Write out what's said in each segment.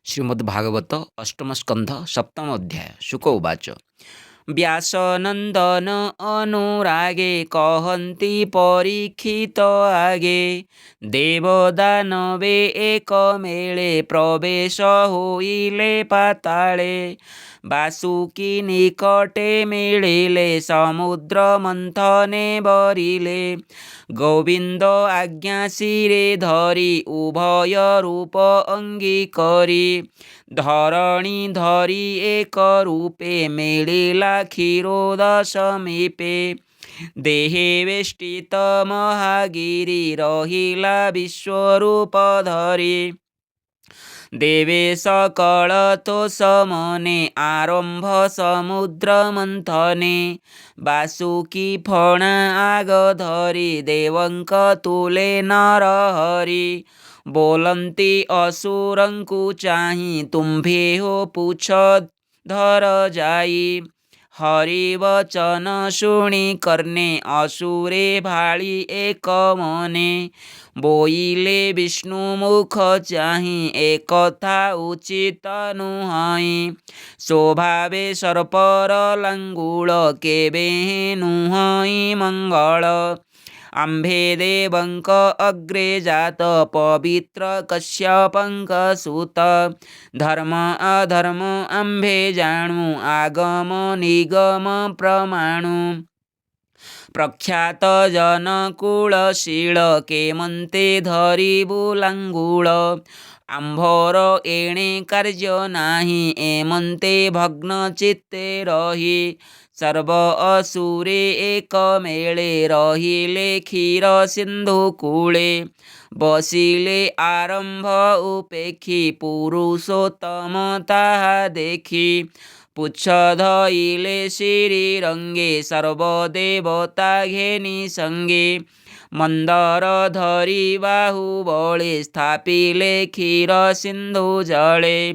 श्रीमद्भागवत अष्टम स्कंध सप्तम अध्याय शुक उवाच व्यासनंदन अनुरागे कहन्ति परीक्षित आगे देवदानवे एक मेले प्रवेश होइले पाताले वासुकी निकटे मिलिले समुद्र मंथने बरिले गोविंद आज्ञा शिरे धरी उभय रूप अंगीकरी धरणी धरी एक रूपे मिलिला क्षीरोद समीपे देहे वेष्टित महागिरी रहिला विश्वरूप धरी देवे सकल तो समने आरंभ समुद्र मंथने वासुकी फणा आग धरी देवंक तुले नरहरि बोलंती असुरंकु चाही तुम्भे हो पूछ धर जाई हरि वचन शुणी कर्णे असुरे भाळी एक मने बोइले विष्णु मुख चाही एक कथा उचित नुहई स्वभावे सर्पर लांगुल केबे नुहई मंगल आंभे देवंक अग्रे जात पवित्र कश्यपंक सुत धर्म अधर्म आंभे जाणु आगम निगम प्रमाणु प्रख्यात जनकुलशील केमंते धरी बुलांगुळ आंभोर एणे कार्य नाही एमंते भग्न चित्ते रही सर्व असुरे एक मेळे रहिले क्षीर सिंधु कूळे बसिले आरंभ उपेक्षी पुरुषोत्तम ताहा देखी पुच्छ धइले श्री रंगे सर्वदेवता घेनी संगे मंदर धरी बाहुबळे स्थापिले क्षीर सिंधु जळे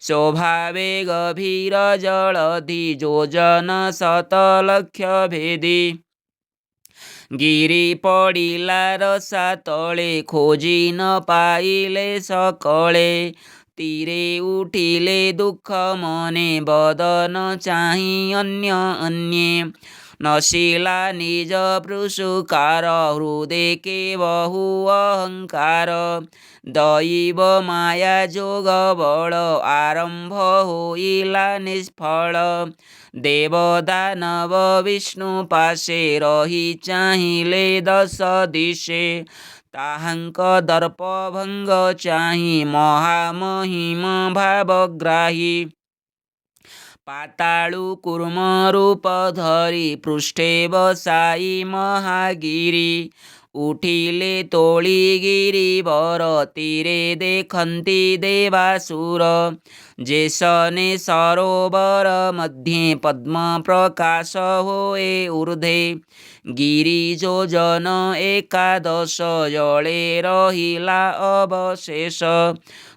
स्वभावे गभीर जलधि योजन शतलक्ष भेदी गिरी पडिला रसा तळे खोजी न पाइले सकळे तीरे उठिले दुःख मने बदन चाही अन्य अन्ये नशिला निज पृषुकार हृदय के बहु अहंकार दैव माया जोग बळ आरंभ होइला निष्फळ देवदानव विष्णु पाशे रही चाहिले दश दिशे ताहांक दर्प भंग चाही महामहिम भावग्राही पाताळु कूर्म रूप धरी पृष्ठे बसाई महागिरी उठिले तोळी गिरीवर तीरे देखन्ति देवासुर जेसने सरोवर मध्ये पद्म प्रकाश होए ऊर्धे गिरिजोजन एकादश जले रहिला अवशेष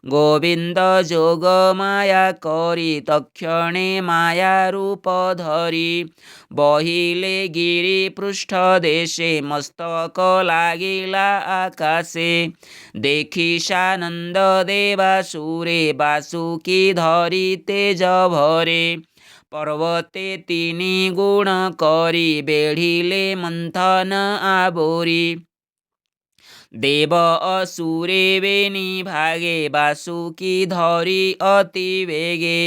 गोविंद जोग माया करी तक्षणे माया रूप धरी बहिले गिरी पृष्ठ देशे मस्तक लागिला आकाशे देखी सानंद देवासुरे वासुकी धरी तेज भरे पर्वते तिनी गुण करी बेढिले मंथन आबोरी देव असुरे वेणी भागे वासुकी धरी अति वेगे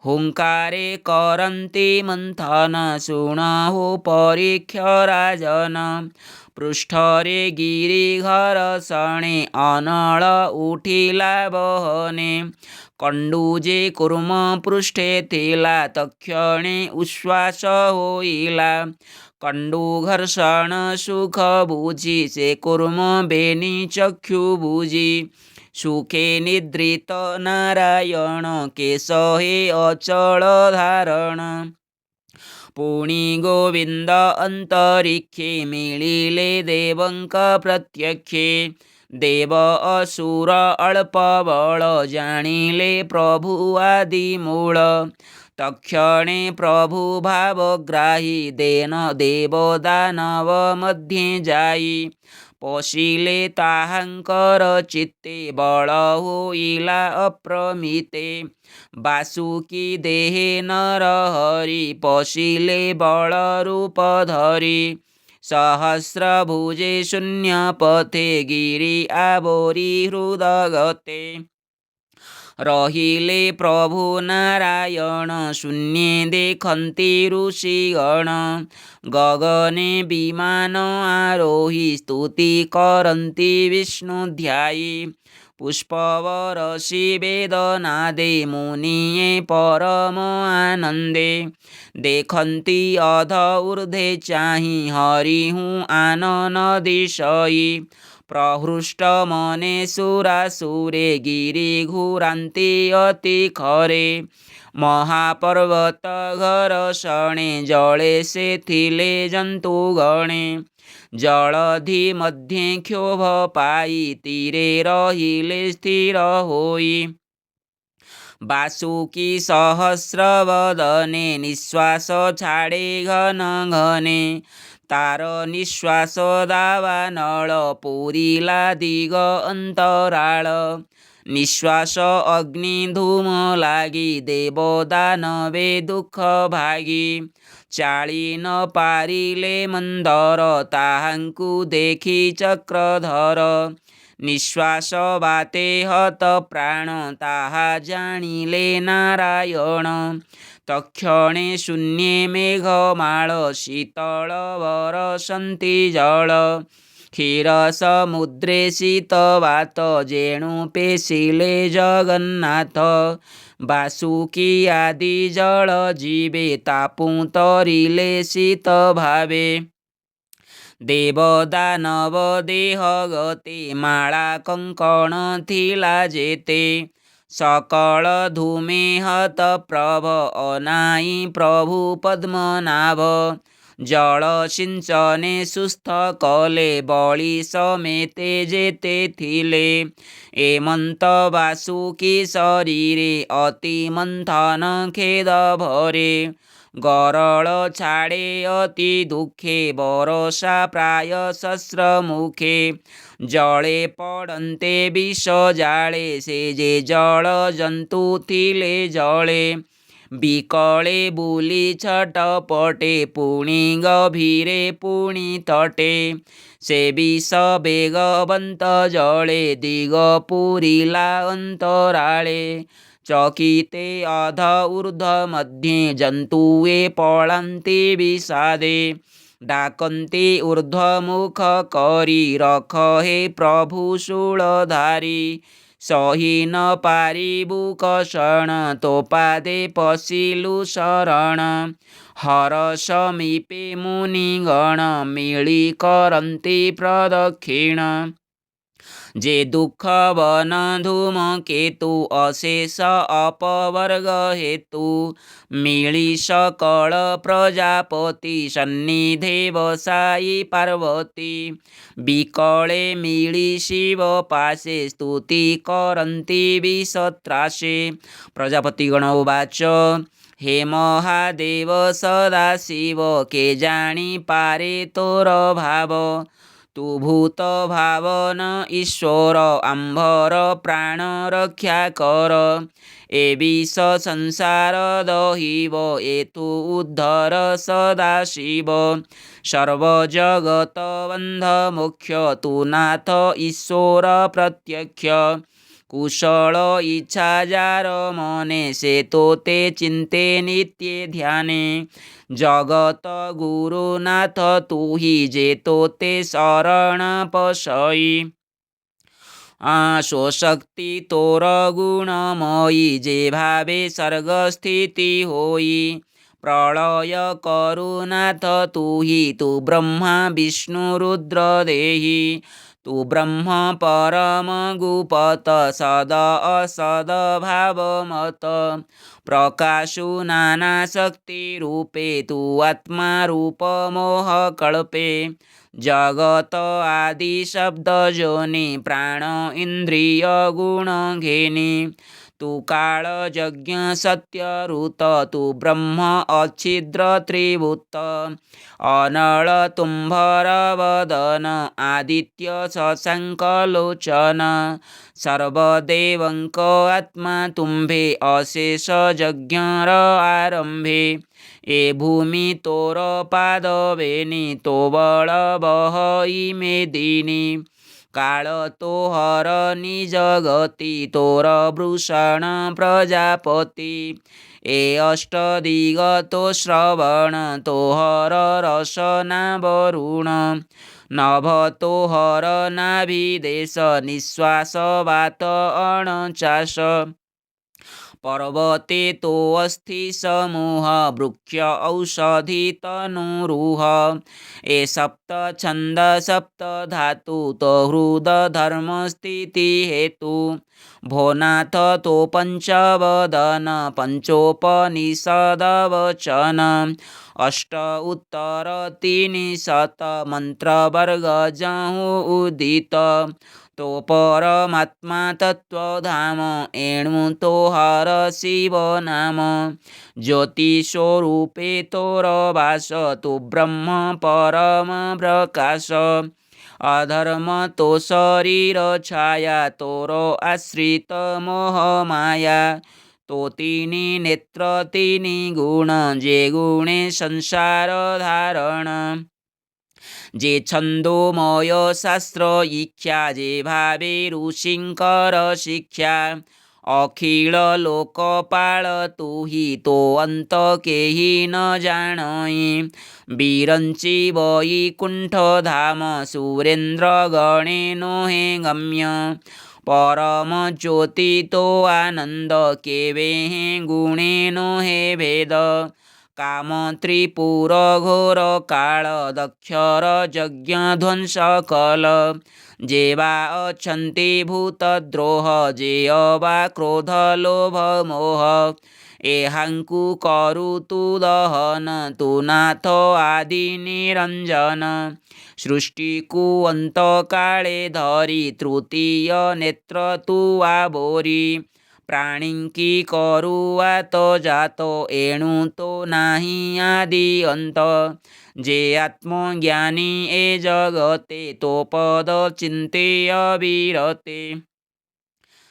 हुंकारे करन्ति मंथन शुणहु परीक्ष राजन पृष्ठरे गिरी घर्षणे अनल उठिला बहने कंडूजे कूर्म पृष्ठे थिला तक्षणे उश्वास होइला कंडू घर्षण सुख बुझी से कूर्म बेनी चक्षु बुझी सुखे निद्रित नारायण केश हे अचल धारण पुणी गोविंद अंतरिक्षे मिलिले देवंक प्रत्यक्षे देव असुर अल्प बळ जाणिले प्रभु आदि मूळ तक्षणे प्रभु भावग्राही देन देवदानव मध्ये जाई पशिले ताहांकर चित्ते बळ होईला अप्रमिते। बासुकी देहे नरहरी पशिले बळ रूप धरी। सहस्रभुजे शून्यपथे गिरी आवरी हृदगते। रहिले प्रभु नारायण शून्ये देखन्ति ऋषिगण। गगने विमान आरोही स्तुति करन्ति विष्णुध्यायी। पुष्पवरसि वेदनादे मुनिये परम आनन्दे। देखन्ति अध ऊर्ध्वे चाहि हरिहु आनन दिशयी। प्रहृष्ट मने सुरासुरे गिरि घुरान्ति अति खरे। महापर्वत घर्षणे जले सेथिले जन्तुगणे। जलधि मध्ये क्षोभ पाई तीरे रहिले स्थिर होई। बासुकी सहस्रवदने निश्वास छाडे घन घने। तार निश्वास दावानळ पुरिला दिग अंतराळ। निश्वास अग्नि धूम लागि देवदानवे दुःख भागी। चाळी न पारिले मंदर ताहांकु देखी चक्रधर। निश्वास बाते हत प्राण ताहा जाणिले नारायण। तक्षणे शून्ये मेघमाळ शीतल वरसन्ति जल। क्षीरसमुद्रे शीतवात जेणु पेशिले जगन्नाथ। बासुकी आदि जल जीवे तापु तरिले शीत भावे। देवदानव देह गते माळा कंकण थिला जेते। सकल धूमे हत प्रभ अनाई प्रभु पद्मनाभ। जल सिंचने सुस्थ कले बळी समेते जेते थिले। एमंत बासुकी शरीरे अति मंथन खेद भरे। गरळ छाडे अति दुखे बरसा प्राय शस्त्रमुखे। जळे पडन्ते विष जाळे से जे जळ जन्तु थिले जळे। विकळे बुली छटपटे पुणी गभीरे पुणी तटे। से विष बेगवंत जळे दिग पुरिला अंतराळे। चकिते अध ऊर्ध्व मध्ये जन्तुए पळन्ति विषादे। डाकन्ति ऊर्ध्वमुख करी रख हे प्रभु शूलधारी। सही न पारिबु कषण तो पादे पशिलु शरण। हर समीपे मुनिगण मिळी करन्ति प्रदक्षिण। जे दुःख वन धूम केतु अशेष अपवर्ग हेतु। मिळी सकळ प्रजापति सन्निधे बसाई पार्वती। विकळे मिळी शिव पाशे स्तुति करन्ति विषत्राशे। प्रजापतिगण उवाच हे महादेव सदाशिव के जाणी पारे तोर भाव। तू भूत भावन ईश्वर आंभर प्राण रक्षा कर। ए विष संसार दहिव एतु उद्धर सदाशिव। सर्वजगत बंध मोक्ष तू नाथ ईश्वर प्रत्यक्ष। कुशल इच्छा जार मने से तोते चिंते नित्य ध्याने। जगत गुरुनाथ तू ही जे तोते शरण पशई। स्वशक्ति तोर गुणमयी जे भावे सर्ग स्थिति होई। प्रलय करुनाथ तू ही तू ब्रह्मा विष्णु रुद्र देहि। तू ब्रह्म परम गुपत सद असद भाव मत। प्रकाशु नाना शक्ति रूपे तू आत्मा रूप मोह कल्पे। जगत आदि शब्द जोनि प्राण इंद्रिय गुण घेनि। तु कालयज्ञ सत्यऋत तु ब्रह्म अच्छिद्र त्रिभूत अनल तुम्भर वदन आदित्य शशाङ्कलोचन सर्वदेवଙ୍କ आत्मा तुम्भे अशेष यज्ञर आरंभे ए भूमि तोर पादवेनी तो बल बहई मेदिनी काल तो हरनी जगति तोर वृषण प्रजापति ए अष्ट दिग तो श्रवण तो हर रसना वरुण नभ तो हर नाभिदेश निश्वास वात अणचाश पर्वते तो अस्थि समूह वृक्ष औषधि तनुरुह ए सप्त छंद सप्त धातु तो हृद धर्म स्थिति हेतु भोनाथ तो पंचवदन पंचोपनिषद वचन अष्ट उत्तर तीन शत मंत्र वर्ग जहु उदित तो परमात्मा तत्वधाम एणु तो हर शिव नाम ज्योतिषोरूपे तोर वास तु ब्रह्म परम प्रकाश अधर्म तो शरीर छाया तोर आश्रित मोह माया तो तीनि नेत्र तीनि गुण जे गुणे संसार धारण जे छंदोमय शास्त्र इच्छा जे भावे ऋषिंकर शिक्षा अखिल लोकपाल तू ही तो अंत केही न जाणई बिरंची वैकुंठ धाम सुरेंद्र गणे नोहे गम्य परम ज्योति तो आनंद केवे गुणे नोहे भेद काम त्रिपुर घोर काल दक्षर यज्ञ ध्वंस कल जेवा अछन्ति भूतद्रोह जे अवा क्रोध लोभ मोह एहांकु करु तु दहन तु नाथ आदि निरंजन सृष्टिकु अंत काले धरी तृतीय नेत्र तु आवोरी प्राणिंकी करुआ तो जातो एणु तो नाही आदि अंत जे आत्मज्ञानी ए जगते तो पद चिंते अविरते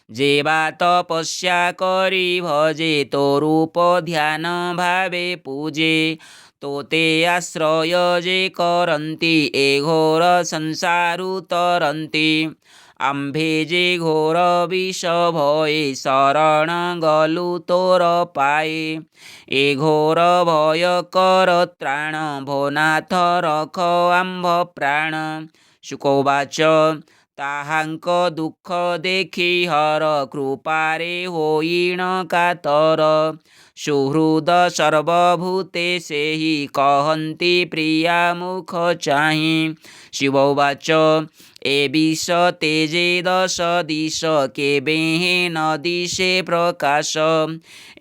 जेवा तपस्या करी भजे तो रूप ध्यान भावे पूजे तो ते आश्रय जे करन्ति ए घोर संसारु तरन्ति आम्भे जे घोर विष भये शरण गलु तोर पाए ए घोर भय कर त्राण भोनाथ रख आम्भ प्राण शुकोवाच ताहांक दुख देखि हर कृपारे होइण कातर सुहृद सर्वभूते सेहि कहन्ति प्रिया मुख चाहि शिवोवाच ए विष तेजे दश दिश केबेहे न दिशे प्रकाश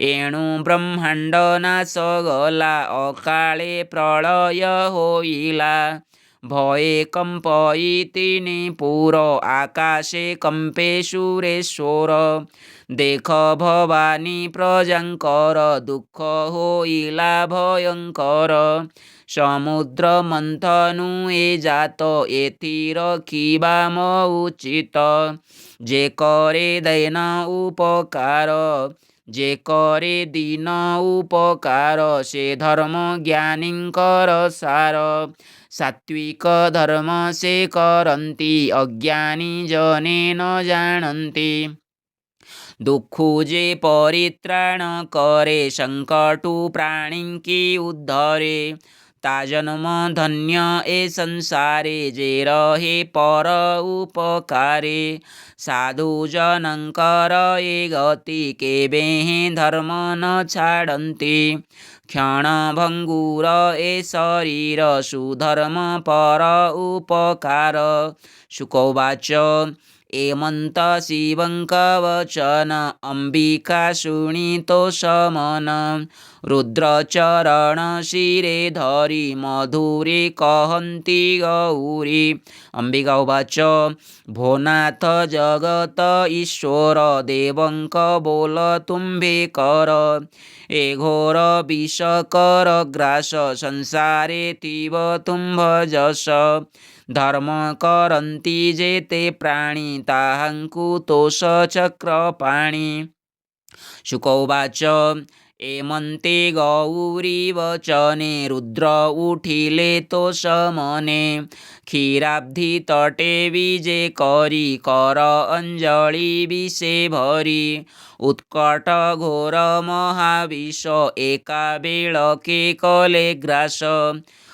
एणु ब्रह्मांड नाश गला अकाले प्रलय होइला भये कंपयितिनि पुर आकाशे कंपे सुरेश्वर देख भवानी प्रजांकर दुख होइला भयंकर समुद्र मंथनु ए जात एथि रखिबा उचित जे करे दैन उपकार जे करे दीन उपकार से धर्म ज्ञानींकर सार सात्विक धर्म से करन्ति अज्ञानी जने न जानन्ति दुखु जे परित्राण करे संकटु प्राणी की उद्धरे ता जन्म धन्य ए संसारे जे रहे पर उपकारे साधु जनंकर ए गति केबे धर्म न छाड़न्ति क्षण भंगुर ए शरीर सुधर्म पर उपकार शुकोवाच एमंत शिवं कवचन अंबिका शुणितो समन रुद्रचरण शिरे धरि मधुरे कहन्ति गौरी। अंबिका उवाच भो नाथ जगत ईश्वर देवंक बोल तुम्भे कर ए घोर विषकर ग्रास संसारे तीव तुम्भजस धर्म करन्ति जेते प्राणी ताहांकु तोष चक्रपाणि। शुक उवाच एमन्ते गौरी वचने रुद्र उठिले तोष मने क्षीराब्धि तटे विजे करी कर अंजलि विषे भरी उत्कट घोर महाविष एका बेळके कले ग्रास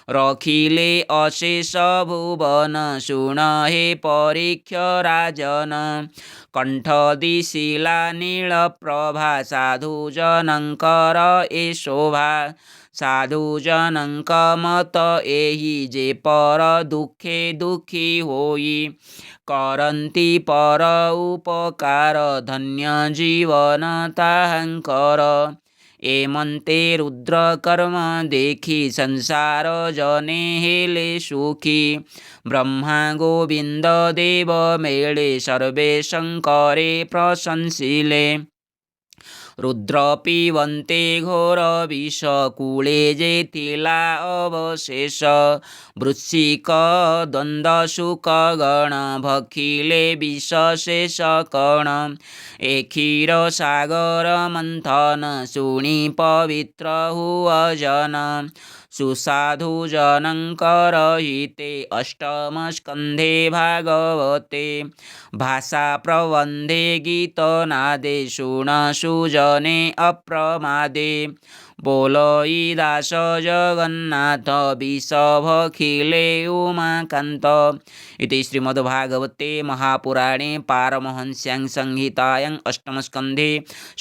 रखिले अशेष भुवन शुण हे परीक्ष राजन कंठ दिशिला नील प्रभा साधुजनंकर ए शोभा साधुजनंक मत एहि जे पर दुखे दुखी होई करन्ति पर उपकार धन्य जीवन ताहांकर। एमन्ते रुद्र कर्म देखी संसार जने हेले सुखी ब्रह्मा गोविंद देव मेळे सर्वे शंकरे प्रशंसिले रुद्र पिबन्ते घोर विष कूले जेथिला अवशेष वृश्चिक द्वन्द्व शुक गण भखिले विष शेष कण ए क्षीर सागर मंथन शुणि पवित्र हुआ जन सुसाधु जनंकर हिते अष्टम स्कंधे भागवते भाषा प्रबंधे गीत नादे शुण सुजने अप्रमादे बोलोई दास जगन्नाथ विषभखिले उमाकान्त। इति श्रीमद्भागवते महापुराणे पारमहंस्यां संहितायां अष्टमस्कन्धे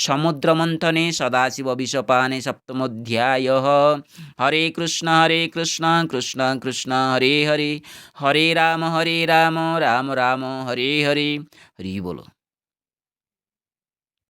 समुद्रमन्थने सदाशिवविषपाने सप्तमोऽध्यायः। हरे कृष्ण कृष्ण कृष्ण हरे हरे हरे राम राम राम हरे हरे। हरि बोलो।